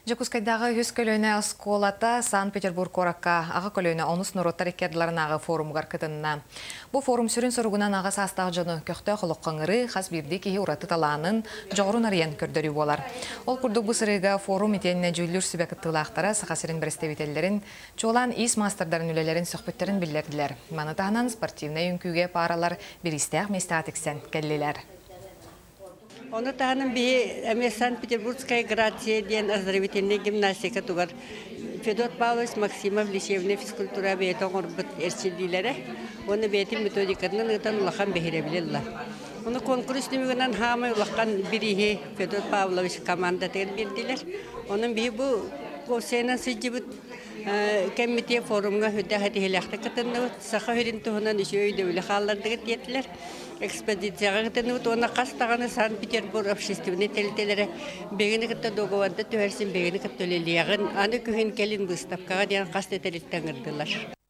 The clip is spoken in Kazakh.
Жакускайдағы хүс көлөне осколата Санкт-Петербург оракка ағы көлөне онус нұроттар еккерділарын ағы форумғар кытынна. Бұл форум сүрін сұрғынан ағы састағы жоны көқті құлыққаңыры қас бірді кейі ұраты таланын жоғырын ариян көрдірі болар. Ол күрді бұл сырыға форум етеніне жүйлір сүбәкіттілақтара сақасырын бірістевителерін, чолан ис мастардарын үлелерін сөқпеттерін білдерділер. Манытағынан спортивны үңкіге паралар бір істәқ местатіксен кәлілер. Оны тағының бейі Санкт-Петербургская Грация ден оздоровительная гимнастика тугар. Федор Павлович Максимов лечебная физкультура бейтон орбыт эрчилдилері. Оны бейтін методикадынан ұтан ұлақан бейіребілелі. Оны конкурс немігінен хамы ұлақан бірігі Федор Павлович команда тегін берділер. Оның бейі бұл көсейнен сүрдебіт комитет форумға хүдді хәтігіліқті кітінді сақа хүрін тұғынан үші өйді өлі қалардығы тетілер. Экспедицияға кітінді оны қастағаны Санкт-Петербург общественный тәлітелері бегіні кітті доғуанды түхәрсін бегіні кітті өлеліяғын аны күйін келін бұстапқаға дейін қасты тәліттен ғырдылар.